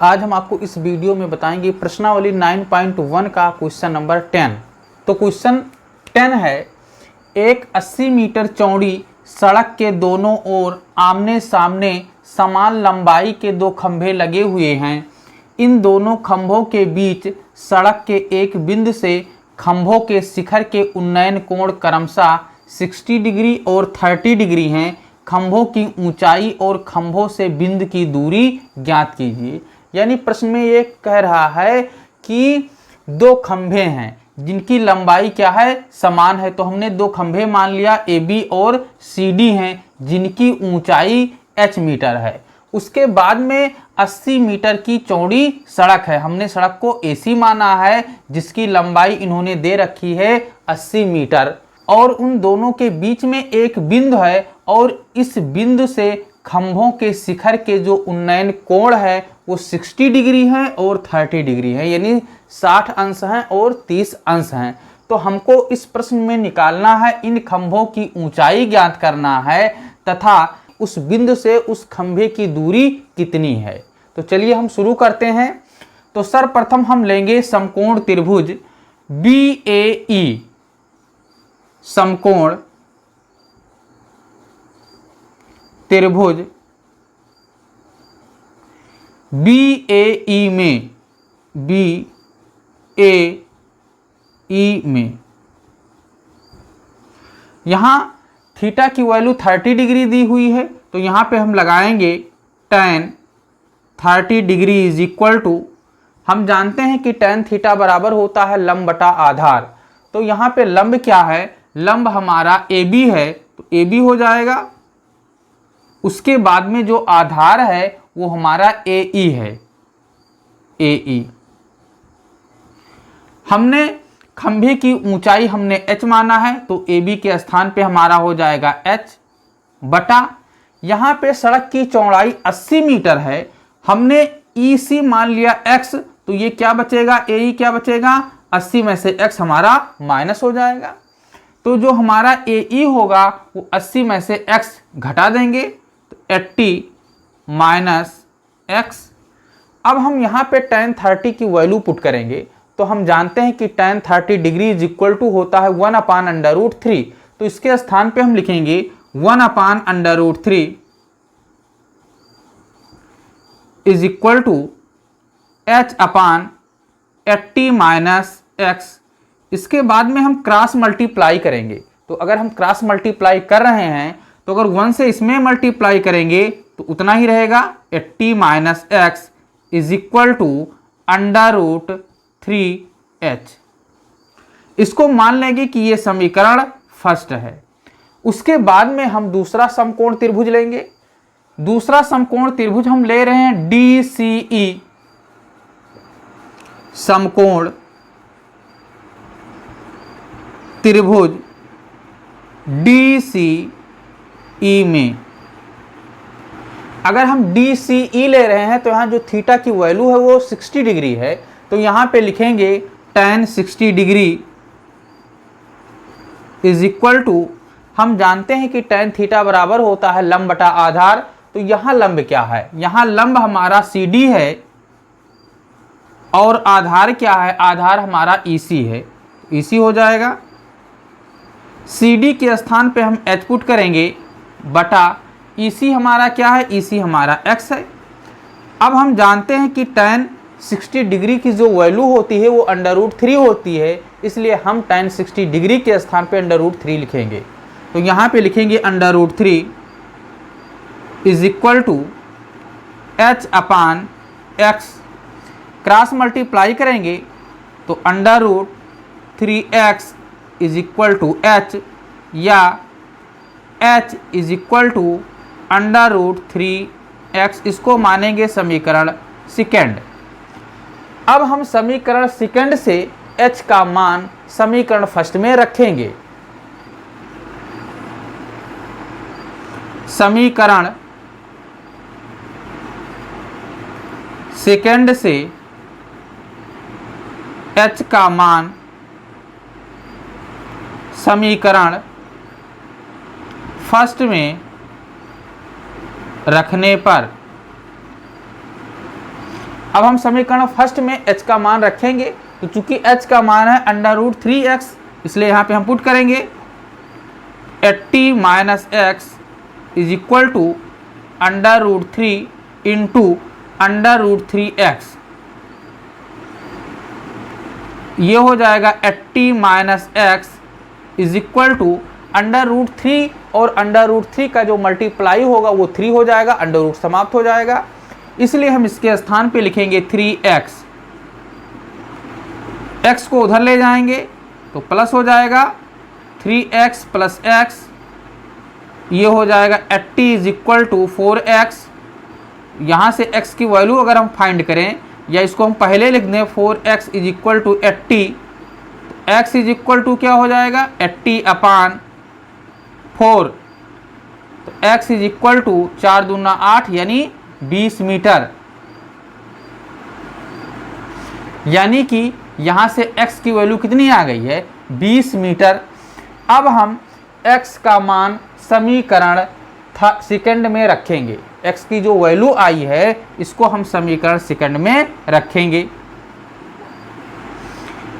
आज हम आपको इस वीडियो में बताएंगे प्रश्नावली 9.1 का क्वेश्चन नंबर 10। तो क्वेश्चन 10 है, एक 80 मीटर चौड़ी सड़क के दोनों ओर आमने सामने समान लंबाई के दो खंभे लगे हुए हैं। इन दोनों खंभों के बीच सड़क के एक बिंदु से खंभों के शिखर के उन्नयन कोण क्रमशः 60 डिग्री और 30 डिग्री हैं। खंभों की ऊंचाई और खंभों से बिंदु की दूरी ज्ञात कीजिए। यानी प्रश्न में ये कह रहा है कि दो खंभे हैं जिनकी लंबाई क्या है, समान है। तो हमने दो खंभे मान लिया AB और CD हैं जिनकी ऊंचाई h मीटर है। उसके बाद में 80 मीटर की चौड़ी सड़क है। हमने सड़क को AC माना है जिसकी लंबाई इन्होंने दे रखी है 80 मीटर और उन दोनों के बीच में एक बिंदु है और इस बिंदु से खंभों के शिखर के जो उन्नयन कोण है वो 60 डिग्री है और 30 डिग्री है, यानी 60 अंश हैं और 30 अंश हैं। तो हमको इस प्रश्न में निकालना है, इन खंभों की ऊंचाई ज्ञात करना है तथा उस बिंदु से उस खंभे की दूरी कितनी है। तो चलिए हम शुरू करते हैं। तो सर्वप्रथम हम लेंगे समकोण त्रिभुज BAE। समकोण त्रिभुज BAE में यहां थीटा की वैल्यू 30 डिग्री दी हुई है। तो यहां पे हम लगाएंगे tan 30 degree is equal to, हम जानते हैं कि tan थीटा बराबर होता है लंब बटा आधार। तो यहां पे लंब क्या है, लंब हमारा AB है तो AB हो जाएगा। उसके बाद में जो आधार है वो हमारा AE है, AE। हमने खंभे की ऊंचाई हमने h माना है तो AB के स्थान पे हमारा हो जाएगा h बटा, यहाँ पे सड़क की चौड़ाई 80 मीटर है, हमने EC मान लिया x, तो ये क्या बचेगा, AE क्या बचेगा, 80 में से x हमारा माइनस हो जाएगा। तो जो हमारा AE होगा वो 80 में से x घटा देंगे तो 80 माइनस x। अब हम यहाँ पे tan 30 की वैल्यू पुट करेंगे तो हम जानते हैं कि tan 30 degree is equal to होता है 1/√3। तो इसके स्थान पे हम लिखेंगे 1/√3 is equal to h/80 minus x। इसके बाद में हम क्रॉस मल्टीप्लाई करेंगे। तो अगर हम क्रॉस मल्टीप्लाई कर रहे हैं तो अगर 1 से इसमें मल्टीप्लाई करेंगे तो उतना ही रहेगा, 80 minus x is equal to √3h। इसको मान लेंगे कि ये समीकरण फर्स्ट है। उसके बाद में हम दूसरा समकोण त्रिभुज लेंगे। दूसरा समकोण त्रिभुज हम ले रहे हैं DCE। समकोण त्रिभुज DCE में अगर हम DCE ले रहे हैं तो यहाँ जो थीटा की वैल्यू है वो 60 डिग्री है। तो यहाँ पे लिखेंगे tan 60 degree is equal to, हम जानते हैं कि tan थीटा बराबर होता है लंब बटा आधार। तो यहाँ लंब क्या है, यहाँ लंब हमारा CD है और आधार क्या है, आधार हमारा EC है, EC हो जाएगा। CD के स्थान पे हम h पुट करेंगे बटा EC हमारा क्या है, EC हमारा x है। अब हम जानते हैं कि tan 60 डिग्री की जो वैल्यू होती है वो √3 होती है, इसलिए हम tan 60 डिग्री के स्थान पे √3 लिखेंगे। तो यहाँ पे लिखेंगे √3 is equal to h/x। Cross multiply करेंगे तो √3x is equal to h या h is equal to √3x। इसको मानेंगे समीकरण सेकंड। अब हम समीकरण सेकंड से h का मान समीकरण फर्स्ट में रखेंगे। समीकरण सेकंड से h का मान समीकरण फर्स्ट में रखने पर अब हम समीकरण फर्स्ट में h का मान रखेंगे, तो चूंकि h का मान है √3x, इसलिए यहाँ पे हम पुट करेंगे 80 minus x is equal to √3 into √3x। ये हो जाएगा 80 minus x is equal to √3, और √3 का जो मल्टीप्लाई होगा वो 3 हो जाएगा, अंडर रूट समाप्त हो जाएगा, इसलिए हम इसके स्थान पे लिखेंगे 3x। x को उधर ले जाएंगे तो प्लस हो जाएगा 3x प्लस x, ये हो जाएगा 80 इज इक्वल टू 4x। यहाँ से x की वैल्यू अगर हम फाइंड करें, या इसको हम पहले लिख दें 4x is equal to 80, x is equal to क्या हो जाएगा 80/4, तो x इज इक्वल टू 4 दूना 8 यानी 20 मीटर। यानी कि यहाँ से x की वैल्यू कितनी आ गई है 20 मीटर। अब हम x का मान समीकरण सेकंड में रखेंगे, x की जो वैल्यू आई है इसको हम समीकरण सेकंड में रखेंगे।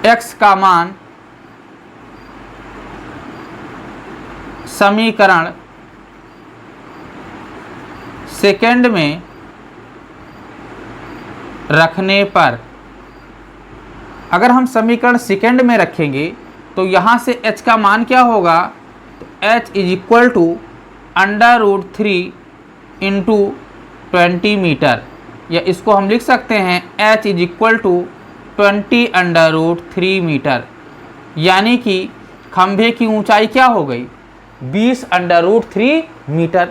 x का मान समीकरण सेकंड में रखने पर, अगर हम समीकरण सेकंड में रखेंगे तो यहाँ से h का मान क्या होगा, तो h is equal to √3 into 20 metre, या इसको हम लिख सकते हैं h is equal to 20 √3 metre. यानी कि खंभे की ऊंचाई क्या हो गई 20 √3 मीटर।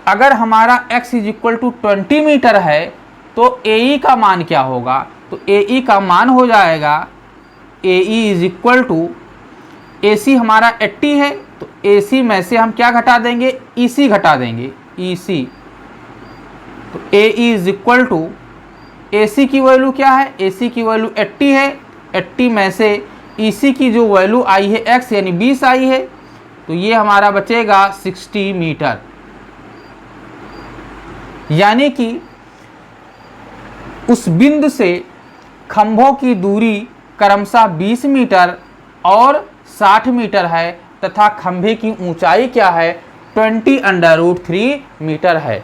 अगर हमारा x is equal to 20 metre है तो AE का मान क्या होगा, तो AE का मान हो जाएगा AE is equal to, AC हमारा 80 है तो AC में से हम क्या घटा देंगे EC घटा देंगे, EC। तो AE is equal to, AC की वैल्यू क्या है, AC की वैल्यू 80 है, 80 में से EC की जो वैल्यू आई है x यानी 20 आई है, तो ये हमारा बचेगा 60 मीटर। यानी कि उस बिंदु से खंभों की दूरी क्रमशः 20 मीटर और 60 मीटर है, तथा खंभे की ऊंचाई क्या है 20 √3 मीटर है।